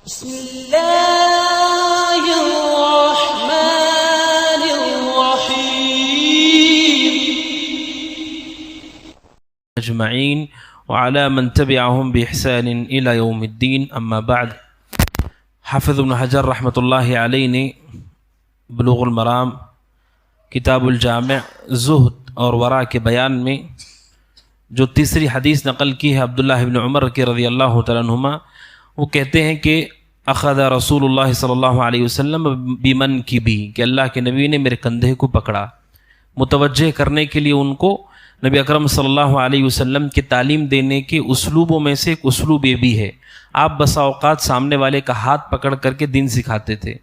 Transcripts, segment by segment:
بسم اللہ الرحمن الرحیم اجمعین وعلى من تبعهم بإحسان إلى يوم الدین اما بعد. حافظ ابن حجر رحمۃ اللہ علیہ نے بلوغ المرام کتاب الجامع زہد اور ورع کے بیان میں جو تیسری حدیث نقل کی ہے عبداللہ بن عمر کے رضی اللہ تعالیٰ عنہما، وہ کہتے ہیں کہ اخذ رسول اللہ صلی اللہ علیہ وسلم بمنکبی، کہ اللہ کے نبی نے میرے کندھے کو پکڑا، متوجہ کرنے کے لیے ان کو نبی اکرم صلی اللہ علیہ وسلم کی تعلیم دینے کے اسلوبوں میں سے ایک اسلوب یہ بھی ہے، آپ بسا اوقات سامنے والے کا ہاتھ پکڑ کر کے دین سکھاتے تھے،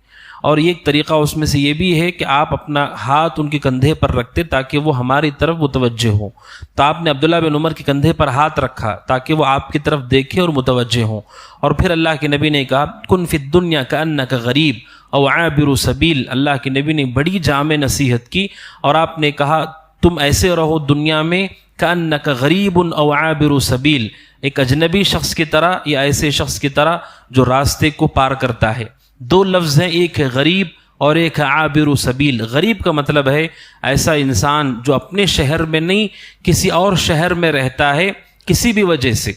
اور یہ ایک طریقہ اس میں سے یہ بھی ہے کہ آپ اپنا ہاتھ ان کے کندھے پر رکھتے تاکہ وہ ہماری طرف متوجہ ہوں. تو آپ نے عبداللہ بن عمر کے کندھے پر ہاتھ رکھا تاکہ وہ آپ کی طرف دیکھیں اور متوجہ ہوں. اور پھر اللہ کے نبی نے کہا کن فی الدنیا کأنک غریب او عابر سبیل. اللہ کے نبی نے بڑی جامع نصیحت کی اور آپ نے کہا تم ایسے رہو دنیا میں کأنک غریب او عابر سبیل، ایک اجنبی شخص کی طرح یا ایسے شخص کی طرح جو راستے کو پار کرتا ہے. دو لفظ ہیں، ایک ہے غریب اور ایک ہے عابر سبیل. غریب کا مطلب ہے ایسا انسان جو اپنے شہر میں نہیں کسی اور شہر میں رہتا ہے کسی بھی وجہ سے،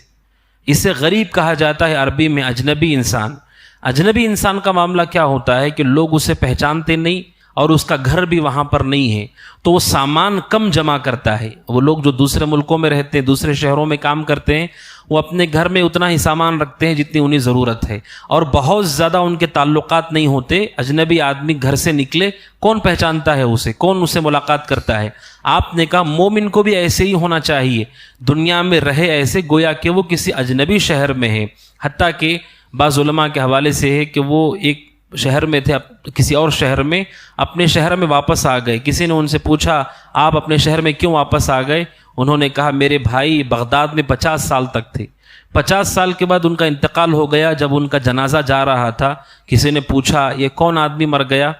اسے غریب کہا جاتا ہے عربی میں اجنبی انسان. اجنبی انسان کا معاملہ کیا ہوتا ہے کہ لوگ اسے پہچانتے نہیں اور اس کا گھر بھی وہاں پر نہیں ہے، تو وہ سامان کم جمع کرتا ہے. وہ لوگ جو دوسرے ملکوں میں رہتے ہیں، دوسرے شہروں میں کام کرتے ہیں، وہ اپنے گھر میں اتنا ہی سامان رکھتے ہیں جتنی انہیں ضرورت ہے، اور بہت زیادہ ان کے تعلقات نہیں ہوتے. اجنبی آدمی گھر سے نکلے کون پہچانتا ہے اسے، کون اسے ملاقات کرتا ہے. آپ نے کہا مومن کو بھی ایسے ہی ہونا چاہیے، دنیا میں رہے ایسے گویا کہ وہ کسی اجنبی شہر میں ہے. حتیٰ کہ بعض علماء کے حوالے سے ہے کہ وہ ایک شہر میں تھے، کسی اور شہر میں، اپنے شہر میں واپس آ گئے. کسی نے ان سے پوچھا آپ اپنے شہر میں کیوں واپس آ گئے؟ انہوں نے کہا میرے بھائی بغداد میں 50 سال تک تھے، 50 سال کے بعد ان کا انتقال ہو گیا. جب ان کا جنازہ جا رہا تھا کسی نے پوچھا یہ کون آدمی مر گیا؟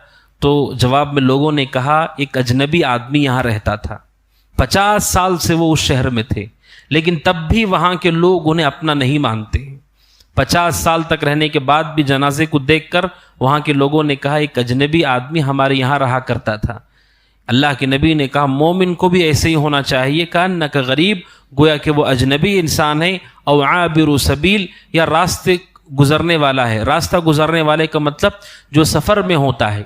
تو جواب میں لوگوں نے کہا ایک اجنبی آدمی یہاں رہتا تھا، 50 سال سے وہ اس شہر میں تھے، لیکن تب بھی وہاں کے لوگ انہیں اپنا نہیں مانتے. 50 سال تک رہنے کے بعد بھی جنازے کو دیکھ کر وہاں کے لوگوں نے کہا ایک اجنبی آدمی ہمارے یہاں رہا کرتا تھا. اللہ کے نبی نے کہا مومن کو بھی ایسے ہی ہونا چاہیے، کأنک غریب، گویا کہ وہ اجنبی انسان ہے، او عابر سبیل، یا راستے گزرنے والا ہے. راستہ گزرنے والے کا مطلب جو سفر میں ہوتا ہے،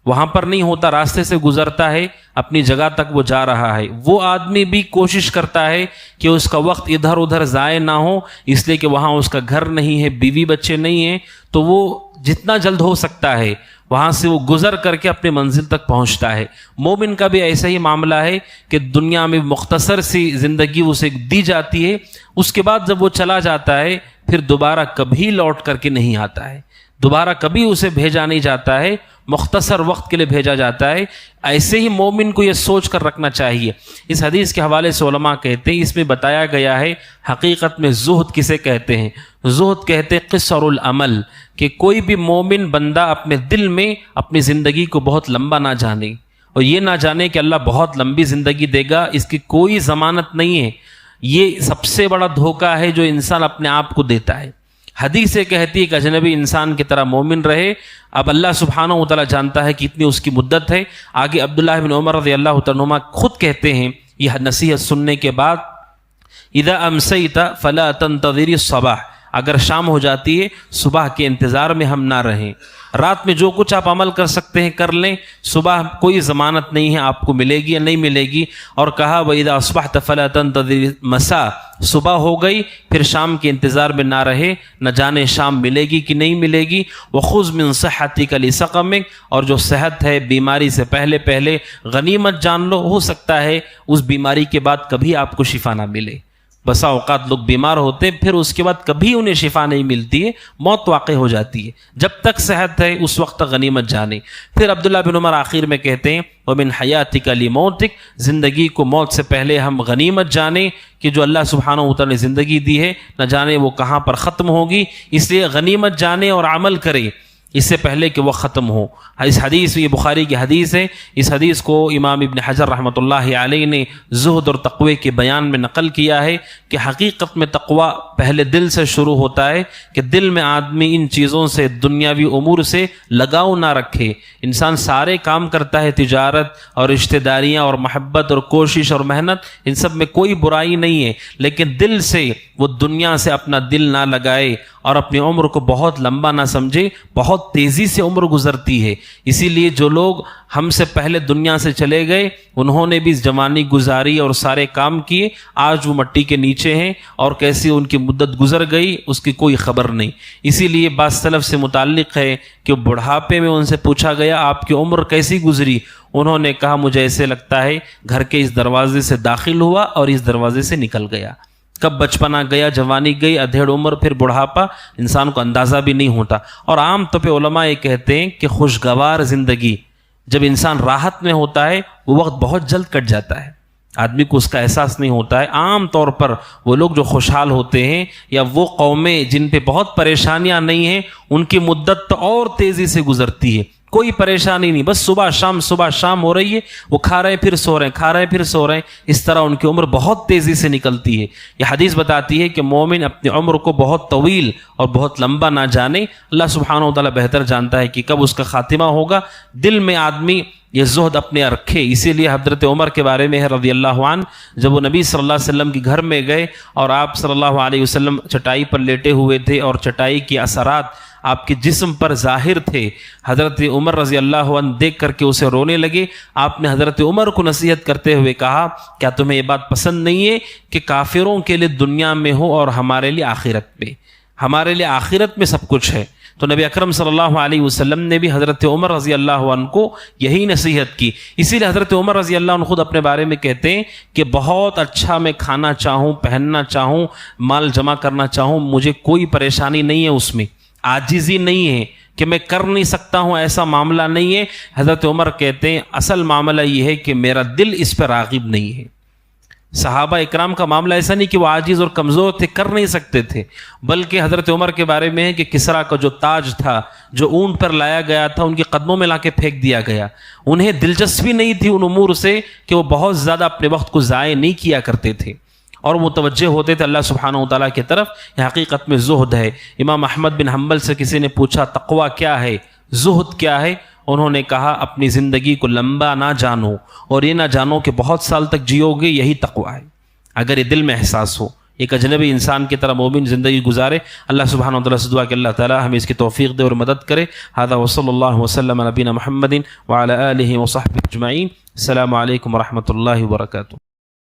وہاں پر نہیں ہوتا، راستے سے گزرتا ہے، اپنی جگہ تک وہ جا رہا ہے. وہ آدمی بھی کوشش کرتا ہے کہ اس کا وقت ادھر ادھر ضائع نہ ہو، اس لیے کہ وہاں اس کا گھر نہیں ہے، بیوی بچے نہیں ہیں، تو وہ جتنا جلد ہو سکتا ہے وہاں سے وہ گزر کر کے اپنے منزل تک پہنچتا ہے. مومن کا بھی ایسا ہی معاملہ ہے کہ دنیا میں مختصر سی زندگی اسے دی جاتی ہے، اس کے بعد جب وہ چلا جاتا ہے پھر دوبارہ کبھی لوٹ کر کے نہیں آتا ہے، دوبارہ کبھی اسے بھیجا نہیں جاتا ہے، مختصر وقت کے لیے بھیجا جاتا ہے. ایسے ہی مومن کو یہ سوچ کر رکھنا چاہیے. اس حدیث کے حوالے سے علماء کہتے ہیں اس میں بتایا گیا ہے حقیقت میں زہد کسے کہتے ہیں. زہد کہتے ہیں قصر العمل، کہ کوئی بھی مومن بندہ اپنے دل میں اپنی زندگی کو بہت لمبا نہ جانے، اور یہ نہ جانے کہ اللہ بہت لمبی زندگی دے گا، اس کی کوئی ضمانت نہیں ہے. یہ سب سے بڑا دھوکہ ہے جو انسان اپنے آپ کو دیتا ہے. حدیث کہتی ہے کہ اجنبی انسان کی طرح مومن رہے. اب اللہ سبحانہ و تعالیٰ جانتا ہے کتنی اس کی مدت ہے. آگے عبداللہ بن عمر رضی اللہ تعالیٰ عنہما خود کہتے ہیں یہ نصیحت سننے کے بعد، اذا امسیت فلا تنتظر الصباح، اگر شام ہو جاتی ہے صبح کے انتظار میں ہم نہ رہیں. رات میں جو کچھ آپ عمل کر سکتے ہیں کر لیں، صبح کوئی ضمانت نہیں ہے آپ کو ملے گی یا نہیں ملے گی. اور کہا وَإِذَا أَصْبَحْتَ فَلَا تَنْتَظِرِ الْمَسَاءَ، صبح ہو گئی پھر شام کے انتظار میں نہ رہے، نہ جانے شام ملے گی کہ نہیں ملے گی. وَخُذْ مِنْ صِحَّتِكَ لِسَقَمِكَ، اور جو صحت ہے بیماری سے پہلے پہلے غنیمت جان لو، ہو سکتا ہے اس بیماری کے بعد کبھی آپ کو شفا نہ ملے. بسا اوقات لوگ بیمار ہوتے پھر اس کے بعد کبھی انہیں شفا نہیں ملتی ہے، موت واقع ہو جاتی ہے. جب تک صحت ہے اس وقت تک غنیمت جانے. پھر عبداللہ بن عمر آخر میں کہتے ہیں وَمِنْ حَيَاتِكَ لِمَوْتِكَ، زندگی کو موت سے پہلے ہم غنیمت جانیں کہ جو اللہ سبحانہ و تعالی نے زندگی دی ہے نہ جانے وہ کہاں پر ختم ہوگی، اس لیے غنیمت جانے اور عمل کریں. اس سے پہلے کہ وہ ختم ہو۔ اس حدیث، یہ بخاری کی حدیث ہے، اس حدیث کو امام ابن حجر رحمۃ اللہ علیہ نے زہد اور تقوی کے بیان میں نقل کیا ہے کہ حقیقت میں تقوی پہلے دل سے شروع ہوتا ہے، کہ دل میں آدمی ان چیزوں سے، دنیاوی امور سے لگاؤ نہ رکھے۔ انسان سارے کام کرتا ہے، تجارت اور رشتہ داریاں اور محبت اور کوشش اور محنت، ان سب میں کوئی برائی نہیں ہے، لیکن دل سے وہ دنیا سے اپنا دل نہ لگائے اور اپنی عمر کو بہت لمبا نہ سمجھے۔ بہت تیزی سے عمر گزرتی ہے، اسی لیے جو لوگ ہم سے پہلے دنیا سے چلے گئے انہوں نے بھی جوانی گزاری اور سارے کام کیے، آج وہ مٹی کے نیچے ہیں، اور کیسی ان کی مدت گزر گئی اس کی کوئی خبر نہیں۔ اسی لیے بعض سلف سے متعلق ہے کہ بڑھاپے میں ان سے پوچھا گیا آپ کی عمر کیسی گزری، انہوں نے کہا مجھے ایسے لگتا ہے گھر کے اس دروازے سے داخل ہوا اور اس دروازے سے نکل گیا۔ کب بچپنا گیا، جوانی گئی، ادھیڑ عمر، پھر بڑھاپا، انسان کو اندازہ بھی نہیں ہوتا۔ اور عام طور پہ علماء یہ کہتے ہیں کہ خوشگوار زندگی، جب انسان راحت میں ہوتا ہے وہ وقت بہت جلد کٹ جاتا ہے، آدمی کو اس کا احساس نہیں ہوتا ہے۔ عام طور پر وہ لوگ جو خوشحال ہوتے ہیں یا وہ قومیں جن پہ بہت پریشانیاں نہیں ہیں، ان کی مدت تو اور تیزی سے گزرتی ہے، کوئی پریشانی نہیں، بس صبح شام ہو رہی ہے، وہ کھا رہے ہیں پھر سو رہے ہیں، کھا رہے ہیں پھر سو رہے ہیں، اس طرح ان کی عمر بہت تیزی سے نکلتی ہے۔ یہ حدیث بتاتی ہے کہ مومن اپنی عمر کو بہت طویل اور بہت لمبا نہ جانے، اللہ سبحانہ و تعالیٰ بہتر جانتا ہے کہ کب اس کا خاتمہ ہوگا۔ دل میں آدمی یہ زہد اپنے رکھے، اسی لیے حضرت عمر کے بارے میں ہے رضی اللہ عنہ، جب وہ نبی صلی اللہ علیہ وسلم کے گھر میں گئے اور آپ صلی اللہ علیہ وسلم چٹائی پر لیٹے ہوئے تھے اور چٹائی کے اثرات آپ کے جسم پر ظاہر تھے، حضرت عمر رضی اللہ عنہ دیکھ کر کے اسے رونے لگے۔ آپ نے حضرت عمر کو نصیحت کرتے ہوئے کہا کیا تمہیں یہ بات پسند نہیں ہے کہ کافروں کے لیے دنیا میں ہو اور ہمارے لیے آخرت میں، ہمارے لیے آخرت میں سب کچھ ہے۔ تو نبی اکرم صلی اللہ علیہ وسلم نے بھی حضرت عمر رضی اللہ عنہ کو یہی نصیحت کی۔ اسی لیے حضرت عمر رضی اللہ عنہ خود اپنے بارے میں کہتے ہیں کہ بہت اچھا میں کھانا چاہوں، پہننا چاہوں، مال جمع کرنا چاہوں، مجھے کوئی پریشانی نہیں ہے، اس میں عاجزی نہیں ہے کہ میں کر نہیں سکتا ہوں، ایسا معاملہ نہیں ہے۔ حضرت عمر کہتے ہیں اصل معاملہ یہ ہے کہ میرا دل اس پہ راغب نہیں ہے۔ صحابہ اکرام کا معاملہ ایسا نہیں کہ وہ عاجز اور کمزور تھے، کر نہیں سکتے تھے، بلکہ حضرت عمر کے بارے میں ہے کہ کسریٰ کا جو تاج تھا، جو اونٹ پر لایا گیا تھا، ان کے قدموں میں لا کے پھینک دیا گیا۔ انہیں دلچسپی نہیں تھی ان امور سے کہ وہ بہت زیادہ اپنے وقت کو ضائع نہیں کیا کرتے تھے، اور متوجہ ہوتے تھے اللہ سبحانہ و تعالیٰ کی طرف۔ یہ حقیقت میں زہد ہے۔ امام احمد بن حنبل سے کسی نے پوچھا تقویٰ کیا ہے، زہد کیا ہے؟ انہوں نے کہا اپنی زندگی کو لمبا نہ جانو اور یہ نہ جانو کہ بہت سال تک جیو گے، یہی تقویٰ ہے۔ اگر یہ دل میں احساس ہو، ایک اجنبی انسان کی طرح مومن زندگی گزارے۔ اللہ سبحانہ و تعالیٰ سے دعا کہ اللہ تعالیٰ ہمیں اس کی توفیق دے اور مدد کرے۔ ھذا وصلی اللہ وسلم علی نبینا محمد وعلی آلہ وصحبہ اجمعین۔ السلام علیکم ورحمۃ اللہ وبرکاتہ۔